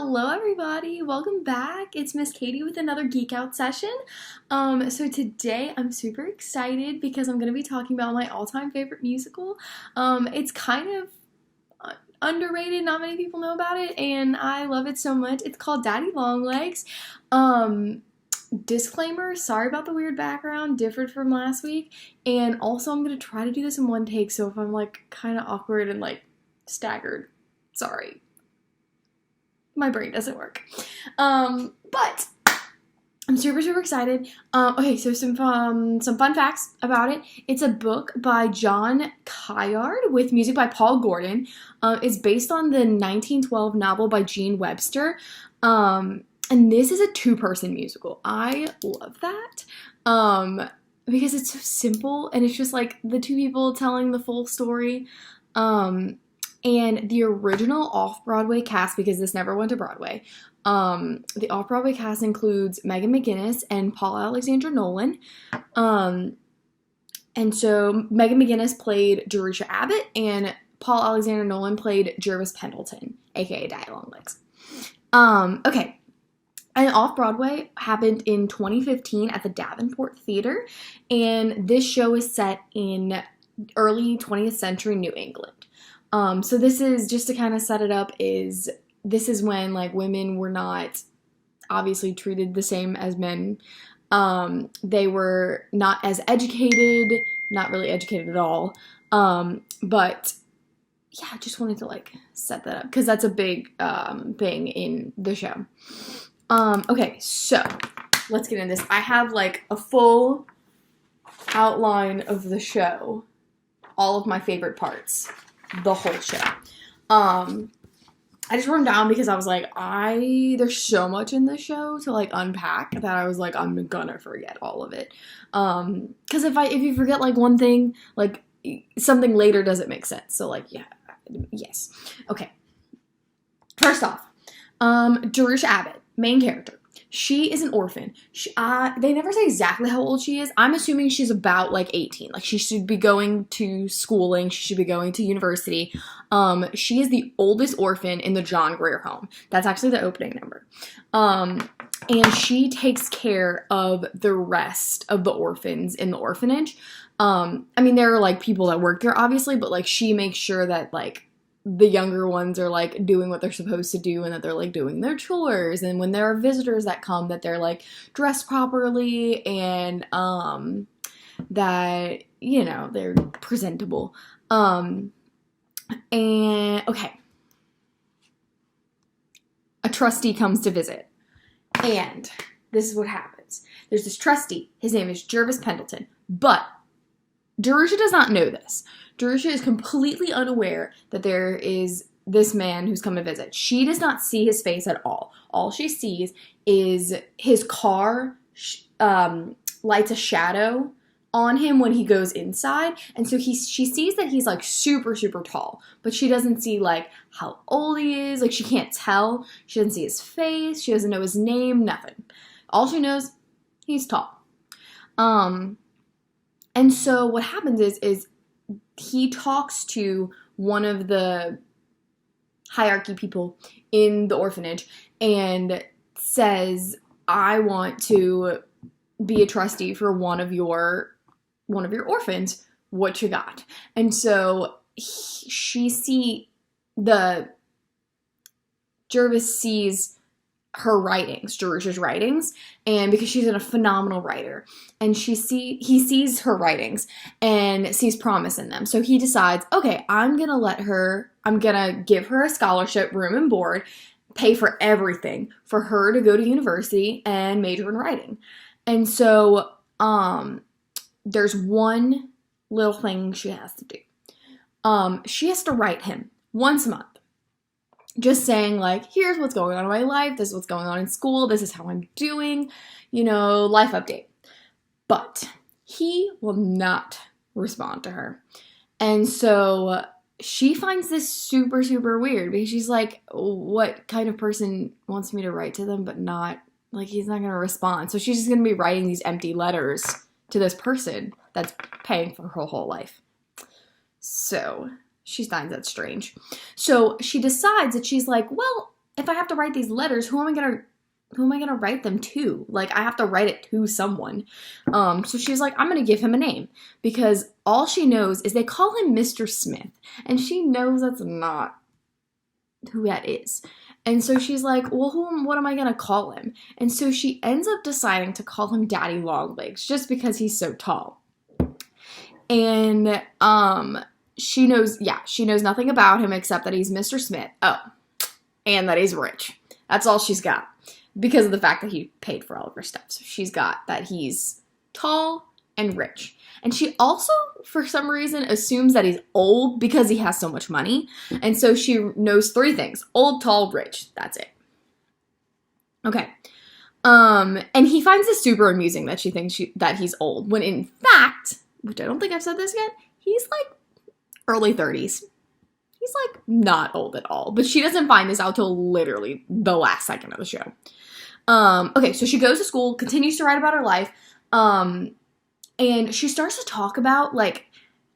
Hello everybody, welcome back. It's Miss Kady with another Geek Out session. So today I'm super excited because I'm going to be talking about my all-time favorite musical. It's kind of underrated, not many people know about it, and I love it so much. It's called Daddy Longlegs. Disclaimer, sorry about the weird background, different from last week, and also I'm going to try to do this in one take, so if I'm like kind of awkward and like staggered, sorry. My brain doesn't work. But I'm super excited. Okay, so some fun facts about it. It's a book by John Kayard with music by Paul Gordon. It's based on the 1912 novel by Gene Webster. And this is a two-person musical. I love that. Because it's so simple and it's just like the two people telling the full story. And the original off-Broadway cast, because this never went to Broadway, the off-Broadway cast includes Megan McGinnis and Paul Alexander Nolan. And so Megan McGinnis played Jerusha Abbott, and Paul Alexander Nolan played Jervis Pendleton, aka Daddy Longlegs. Okay. And off-Broadway happened in 2015 at the Davenport Theater, and this show is set in early 20th century New England. So this is, just to kind of set it up, this is when, like, women were not obviously treated the same as men. They were not as educated, not really educated at all. But yeah, I just wanted to, like, set that up, because that's a big, thing in the show. Okay, so let's get into this. I have, like, a full outline of the show, all of my favorite parts. The whole show. I just wrote them down because I was like, there's so much in this show to like unpack that I was like, I'm gonna forget all of it. Because if you forget like one thing, like something later doesn't make sense. So like, yeah, yes. Okay. First off, Jerusha Abbott, main character. She is an orphan. They never say exactly how old she is. I'm assuming she's about like 18. Like she should be going to schooling. She should be going to university. She is the oldest orphan in the John Grier home. That's actually the opening number. And she takes care of the rest of the orphans in the orphanage. I mean, there are like people that work there obviously, but like she makes sure that like the younger ones are like doing what they're supposed to do and that they're like doing their chores, and when there are visitors that come that they're like dressed properly and that, you know, they're presentable. And okay, a trustee comes to visit, and this is what happens. There's this trustee, his name is Jervis Pendleton, but Jerusha does not know this. Jerusha is completely unaware that there is this man who's come to visit. She does not see his face at all. All she sees is his car lights a shadow on him when he goes inside. And so she sees that he's like super tall, but she doesn't see like how old he is. Like she can't tell. She doesn't see his face. She doesn't know his name, nothing. All she knows, he's tall. And so what happens is he talks to one of the hierarchy people in the orphanage and says, I want to be a trustee for one of your orphans. What you got? And so Jervis sees her writings, Jerusha's writings, and because she's a phenomenal writer, and he sees her writings and sees promise in them. So he decides, okay, I'm gonna give her a scholarship, room and board, pay for everything for her to go to university and major in writing. And so there's one little thing she has to do. She has to write him once a month. Just saying, like, here's what's going on in my life, this is what's going on in school, this is how I'm doing, you know, life update. But he will not respond to her. And so she finds this super weird, because she's like, what kind of person wants me to write to them, but not, like, he's not going to respond. So she's just going to be writing these empty letters to this person that's paying for her whole life. So she finds that strange. So she decides that she's like, well, if I have to write these letters, who am I gonna write them to? Like, I have to write it to someone. So she's like, I'm gonna give him a name, because all she knows is they call him Mr. Smith, and she knows that's not who that is. And so she's like, well, what am I gonna call him? And so she ends up deciding to call him Daddy Longlegs, just because he's so tall. And she knows nothing about him except that he's Mr. Smith. Oh, and that he's rich. That's all she's got, because of the fact that he paid for all of her stuff. So she's got that he's tall and rich. And she also, for some reason, assumes that he's old because he has so much money. And so she knows 3 things: old, tall, rich. That's it. Okay. And he finds this super amusing that she thinks that he's old, when in fact, which I don't think I've said this yet, he's like early 30s. He's like not old at all. But she doesn't find this out till literally the last second of the show. Okay, so she goes to school, continues to write about her life, and she starts to talk about, like,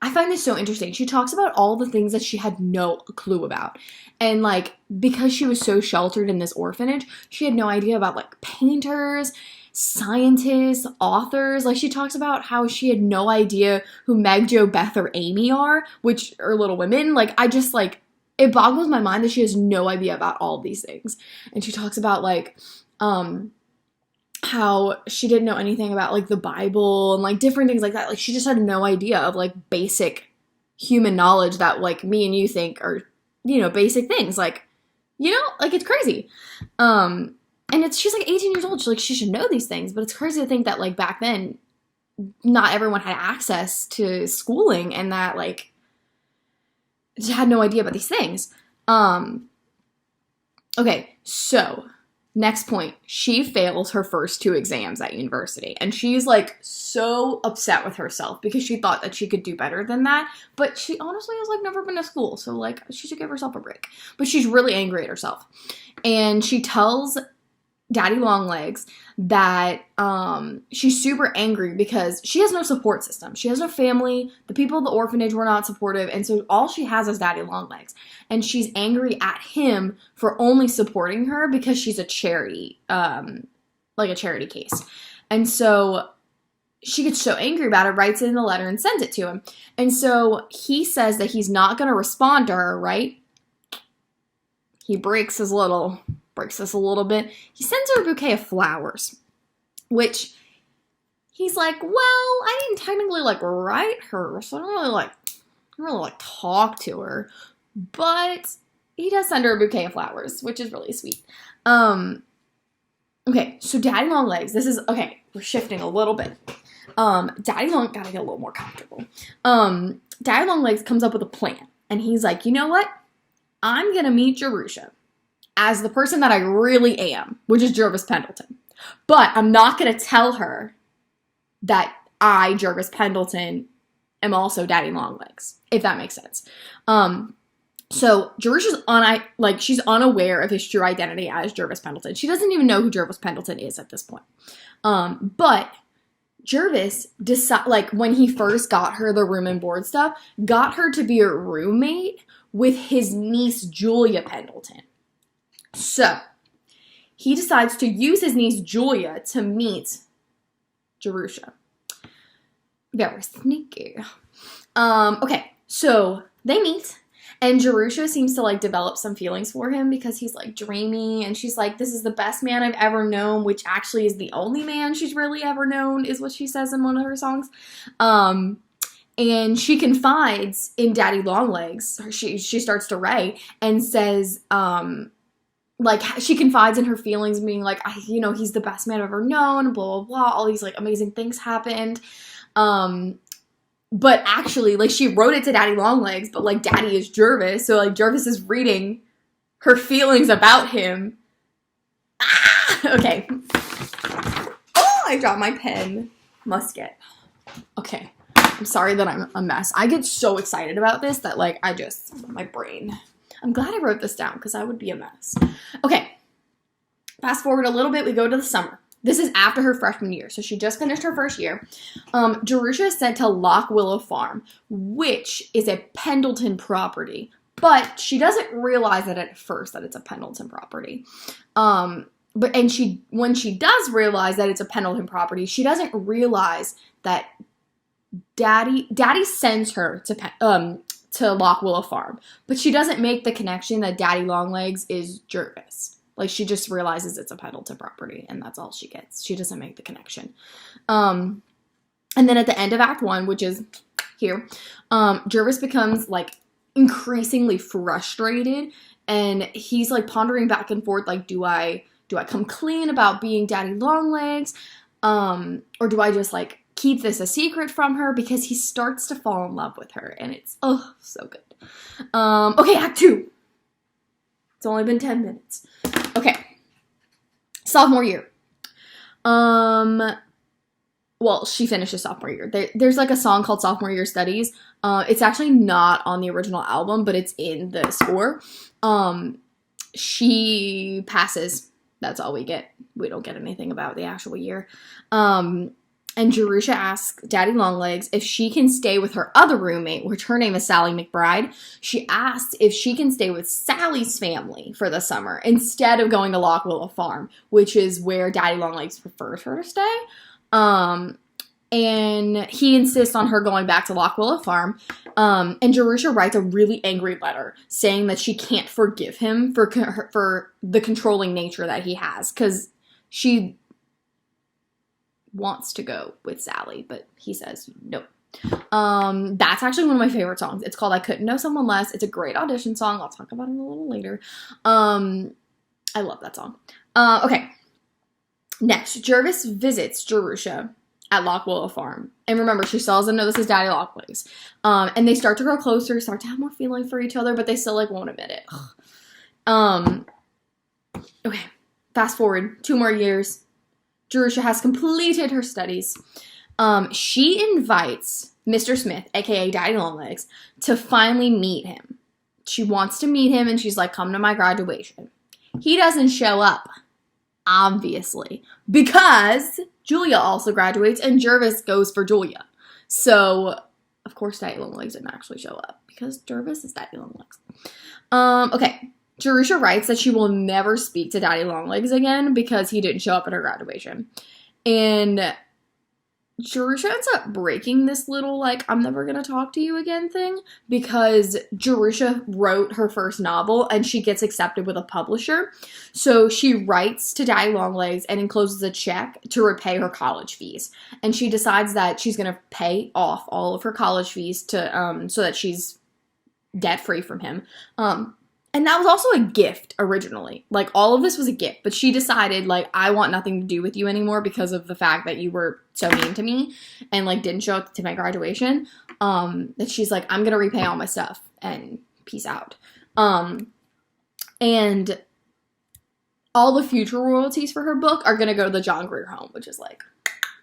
I find this so interesting. She talks about all the things that she had no clue about. And, like, because she was so sheltered in this orphanage, she had no idea about, like, painters, scientists, authors. Like, she talks about how she had no idea who Meg, Jo, Beth, or Amy are, which are Little Women. Like, I just, like, it boggles my mind that she has no idea about all of these things. And she talks about, like, how she didn't know anything about, like, the Bible and, like, different things like that. Like, she just had no idea of, like, basic human knowledge that, like, me and you think are, you know, basic things. Like, you know, like, it's crazy. And she's, like, 18 years old. She should know these things. But it's crazy to think that, like, back then, not everyone had access to schooling, and that, like, she had no idea about these things. Okay, so next point, she fails her first 2 exams at university, and she's, like, so upset with herself because she thought that she could do better than that, but she honestly has, like, never been to school, so, like, she should give herself a break. But she's really angry at herself, and she tells Daddy Longlegs that she's super angry because she has no support system. She has no family. The people at the orphanage were not supportive, and so all she has is Daddy Longlegs. And she's angry at him for only supporting her because she's a charity, like a charity case. And so she gets so angry about it, writes it in a letter and sends it to him. And so he says that he's not going to respond to her, right? He breaks this a little bit. He sends her a bouquet of flowers, which he's like, well, I didn't technically, like, write her, so I don't really talk to her, but he does send her a bouquet of flowers, which is really sweet. Okay, so Daddy Longlegs, we're shifting a little bit. Gotta get a little more comfortable. Daddy Longlegs comes up with a plan, and he's like, you know what? I'm gonna meet Jerusha as the person that I really am, which is Jervis Pendleton. But I'm not going to tell her that I, Jervis Pendleton, am also Daddy Longlegs, if that makes sense. So Jerusha's she's unaware of his true identity as Jervis Pendleton. She doesn't even know who Jervis Pendleton is at this point. But Jervis, when he first got her the room and board stuff, got her to be a roommate with his niece, Julia Pendleton. So, he decides to use his niece Julia to meet Jerusha. Very sneaky. Okay, so they meet, and Jerusha seems to, like, develop some feelings for him because he's, like, dreamy, and she's like, this is the best man I've ever known, which actually is the only man she's really ever known, is what she says in one of her songs. And she confides in Daddy Longlegs. She starts to write and says, she confides in her feelings, being like, he's the best man I've ever known, blah, blah, blah. All these, like, amazing things happened. But actually, like, she wrote it to Daddy Longlegs, but, like, Daddy is Jervis. So, like, Jervis is reading her feelings about him. Okay. Oh, I dropped my pen. Musket. Okay. I'm sorry that I'm a mess. I get so excited about this that, like, my brain. I'm glad I wrote this down because I would be a mess. Okay. Fast forward a little bit. We go to the summer. This is after her freshman year. So she just finished her first year. Jerusha is sent to Lock Willow Farm, which is a Pendleton property. But she doesn't realize it at first that it's a Pendleton property. When she does realize that it's a Pendleton property, she doesn't realize that Daddy sends her to Lock Willow Farm, but she doesn't make the connection that Daddy Longlegs is Jervis. Like, she just realizes it's a Pendleton property, and that's all she gets. She doesn't make the connection. And then at the end of Act 1, which is here, Jervis becomes, like, increasingly frustrated, and he's, like, pondering back and forth, like, do I come clean about being Daddy Longlegs, or do I just, like, keep this a secret from her? Because he starts to fall in love with her, and it's, oh, so good. Okay, Act 2. It's only been 10 minutes. Okay. Sophomore year. Well, she finishes sophomore year. There's like a song called Sophomore Year Studies. It's actually not on the original album, but it's in the score. She passes. That's all we get. We don't get anything about the actual year. And Jerusha asks Daddy Longlegs if she can stay with her other roommate, which her name is Sally McBride. She asks if she can stay with Sally's family for the summer instead of going to Lock Willow Farm, which is where Daddy Longlegs prefers her to stay. And he insists on her going back to Lock Willow Farm. And Jerusha writes a really angry letter saying that she can't forgive him for the controlling nature that he has, because she wants to go with Sally, but he says no. That's actually one of my favorite songs. It's called I Couldn't Know Someone Less. It's a great audition song. I'll talk about it a little later. I love that song. Okay. Next, Jervis visits Jerusha at Lock Willow Farm. And remember, she still doesn't know this is Daddy Longlegs. And they start to grow closer, start to have more feeling for each other, but they still, like, won't admit it. Okay. Fast forward 2 more years. Jerusha has completed her studies. She invites Mr. Smith, aka Daddy Longlegs, to finally meet him. She wants to meet him, and she's like, come to my graduation. He doesn't show up, obviously, because Julia also graduates, and Jervis goes for Julia. So, of course, Daddy Longlegs didn't actually show up, because Jervis is Daddy Longlegs. Okay. Jerusha writes that she will never speak to Daddy Longlegs again because he didn't show up at her graduation. And Jerusha ends up breaking this little, like, I'm never gonna talk to you again thing, because Jerusha wrote her first novel and she gets accepted with a publisher. So she writes to Daddy Longlegs and encloses a check to repay her college fees. And she decides that she's gonna pay off all of her college fees to so that she's debt-free from him. And that was also a gift originally. Like, all of this was a gift. But she decided, like, I want nothing to do with you anymore because of the fact that you were so mean to me and, like, didn't show up to my graduation. That she's like, I'm going to repay all my stuff and peace out. And all the future royalties for her book are going to go to the John Grier Home, which is, like,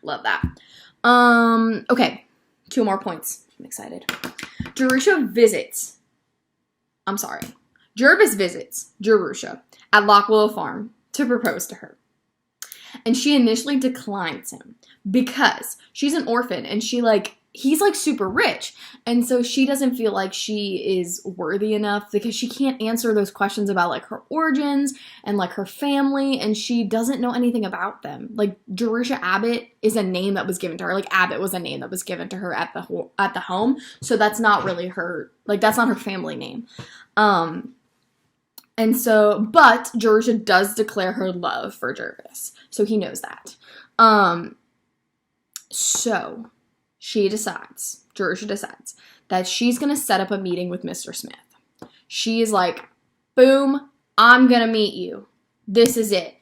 love that. Okay. 2 more points. I'm excited. Jervis visits Jerusha at Lock Willow Farm to propose to her. And she initially declines him because she's an orphan and he's like super rich. And so she doesn't feel like she is worthy enough because she can't answer those questions about, like, her origins and, like, her family, and she doesn't know anything about them. Like, Jerusha Abbott is a name that was given to her. Like, Abbott was a name that was given to her at the home. So that's not really her, like, that's not her family name. And so, but Jerusha does declare her love for Jervis. So he knows that. So Jerusha decides that she's going to set up a meeting with Mr. Smith. She is like, boom, I'm going to meet you. This is it.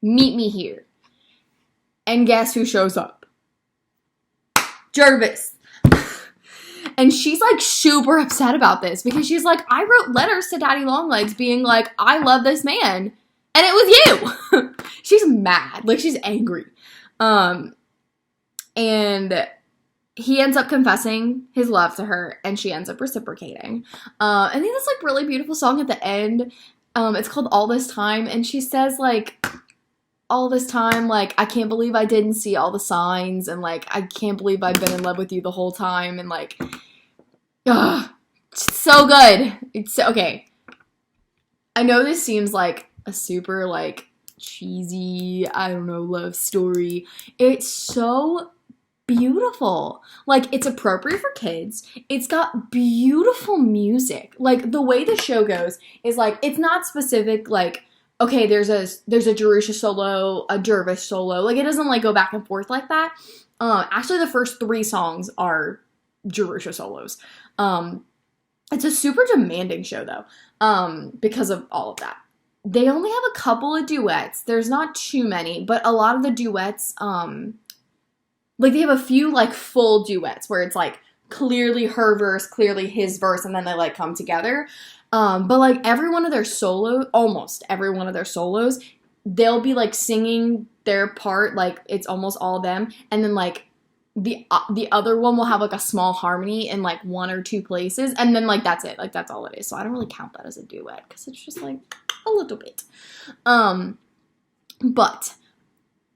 Meet me here. And guess who shows up? Jervis. And she's, like, super upset about this because she's like, I wrote letters to Daddy Longlegs being like, I love this man. And it was you. She's mad. Like, she's angry. And he ends up confessing his love to her, and she ends up reciprocating. And then this, like, really beautiful song at the end. It's called All This Time. And she says, like, all this time, like, I can't believe I didn't see all the signs, and, like, I can't believe I've been in love with you the whole time, and, like, So good. It's okay. I know this seems like a super like cheesy, I don't know, love story. It's so beautiful. Like it's appropriate for kids. It's got beautiful music. Like the way the show goes is like it's not specific like okay, there's a Jerusha solo, a Jervis solo. Like it doesn't like go back and forth like that. Actually the first 3 songs are Jerusha solos. It's a super demanding show though, because of all of that. They only have a couple of duets. There's not too many, but a lot of the duets, like they have a few like full duets where it's like clearly her verse, clearly his verse, and then they like come together. But like every one of their solos, almost every one of their solos, they'll be like singing their part, like it's almost all them, and then like the other one will have like a small harmony in like 1 or 2 places, and then like that's it, like that's all it is. So I don't really count that as a duet because it's just like a little bit. But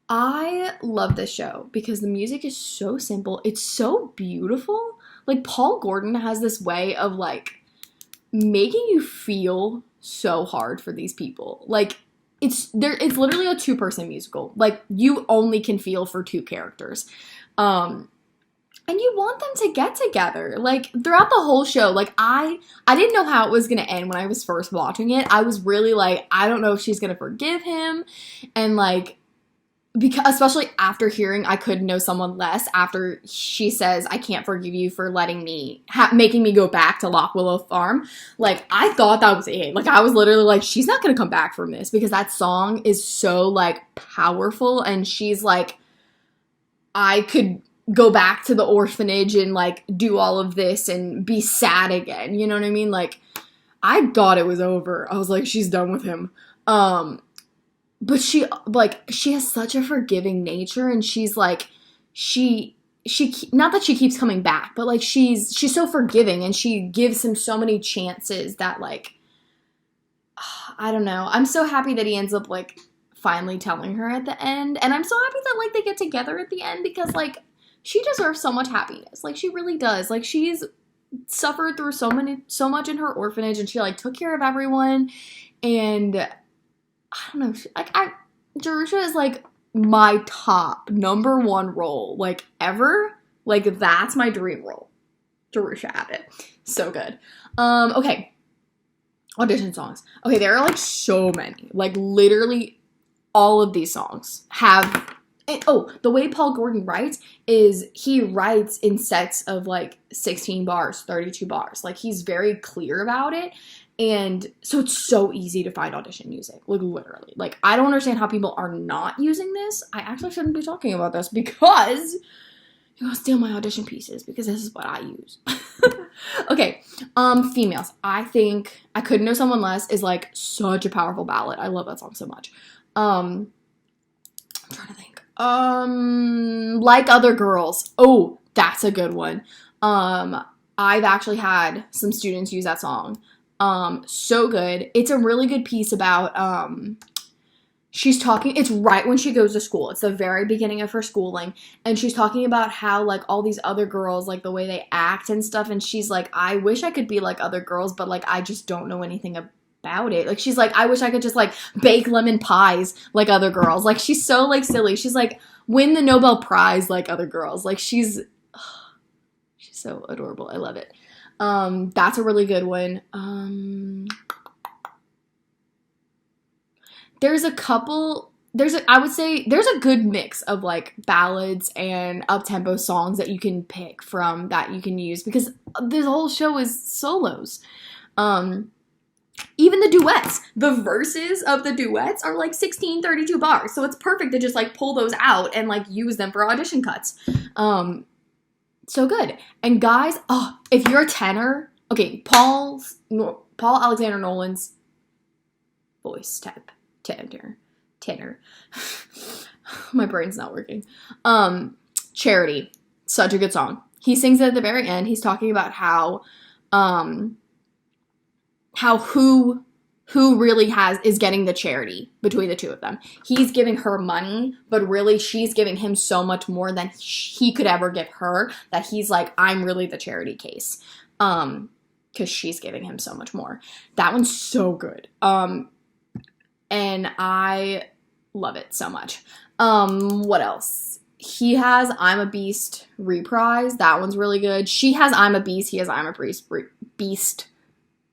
I love this show because the music is so simple. It's so beautiful. Like Paul Gordon has this way of like making you feel so hard for these people. Like it's literally a 2-person musical. Like you only can feel for 2 characters. And you want them to get together. Like throughout the whole show, like I didn't know how it was going to end when I was first watching it. I was really like, I don't know if she's going to forgive him. And like, because especially after hearing I Could Know Someone Less, after she says I can't forgive you for letting me making me go back to Lock Willow Farm, like I thought that was it. Like I was literally like, she's not gonna come back from this, because that song is so like powerful, and she's like, I could go back to the orphanage and like do all of this and be sad again, you know what I mean? Like I thought it was over. I was like, she's done with him. But she has such a forgiving nature, and she's like, she not that she keeps coming back, but like she's so forgiving, and she gives him so many chances that like, I don't know. I'm so happy that he ends up like finally telling her at the end, and I'm so happy that like they get together at the end, because like she deserves so much happiness. Like she really does. Like she's suffered through so much in her orphanage, and she like took care of everyone, and I don't know, Jerusha is, like, my top number 1 role, like, ever. Like, that's my dream role. Jerusha Abbott. So good. Okay. Audition songs. Okay, there are, like, so many. Like, literally all of these songs have... the way Paul Gordon writes is he writes in sets of, like, 16 bars, 32 bars. Like, he's very clear about it. And so it's so easy to find audition music, like literally. Like I don't understand how people are not using this. I actually shouldn't be talking about this because you're gonna steal my audition pieces, because this is what I use. Okay, females. I think I Could Know Someone Less is like such a powerful ballad. I love that song so much. I'm trying to think. Like Other Girls. Oh, that's a good one. I've actually had some students use that song. So good. It's a really good piece about, she's talking, it's right when she goes to school. It's the very beginning of her schooling, and she's talking about how, like, all these other girls, like, the way they act and stuff, and she's like, I wish I could be like other girls, but, like, I just don't know anything about it. Like, she's like, I wish I could just, like, bake lemon pies like other girls. Like, she's so, like, silly. She's like, win the Nobel Prize like other girls. Like, she's so adorable. I love it. That's a really good one. I would say there's a good mix of like ballads and up-tempo songs that you can pick from, that you can use, because this whole show is solos. Even the duets, the verses of the duets are like 16, 32 bars. So it's perfect to just like pull those out and like use them for audition cuts. So good. And guys, if you're a tenor, okay, Paul Alexander Nolan's voice tenor. My brain's not working. Charity, such a good song. He sings it at the very end. He's talking about how who really is getting the charity between the two of them. He's giving her money, but really she's giving him so much more than he could ever give her, that he's like, I'm really the charity case. because she's giving him so much more. That one's so good. And I love it so much. What else? He has I'm a Beast reprise. That one's really good. She has I'm a Beast. He has I'm a Beast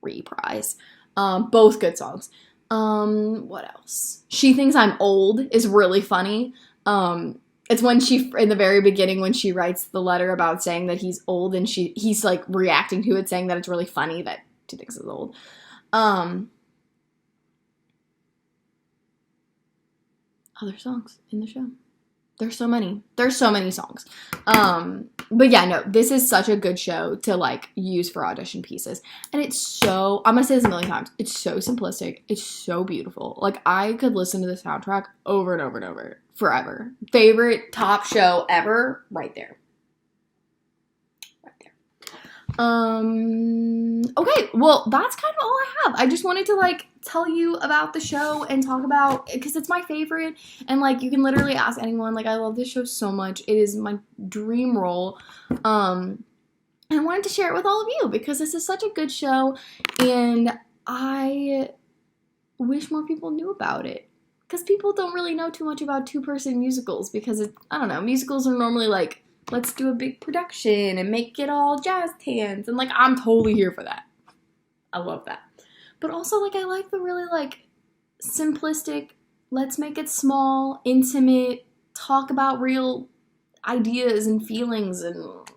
reprise. Both good songs. What else? She Thinks I'm Old is really funny. It's when she, in the very beginning, when she writes the letter about saying that he's old, and he's like reacting to it, saying that it's really funny that she thinks he's old. Other songs in the show. There's so many. There's so many songs. But yeah, no, this is such a good show to like use for audition pieces. And it's so, I'm gonna say this a million times, it's so simplistic. It's so beautiful. Like I could listen to the soundtrack over and over and over forever. Favorite top show ever, right there. Right there. Okay, well, that's kind of all I have. I just wanted to like tell you about the show and talk about, because it's my favorite, and like you can literally ask anyone. Like I love this show so much. It is my dream role. And I wanted to share it with all of you because this is such a good show, and I wish more people knew about it, because people don't really know too much about two-person musicals, because I don't know, musicals are normally like, let's do a big production and make it all jazz hands, and like I'm totally here for that. I love that. But also, like, I like the really, like, simplistic, let's make it small, intimate, talk about real ideas and feelings and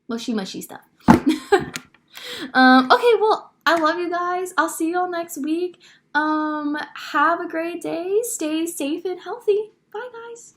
mushy stuff. Okay, well, I love you guys. I'll see you all next week. Have a great day. Stay safe and healthy. Bye, guys.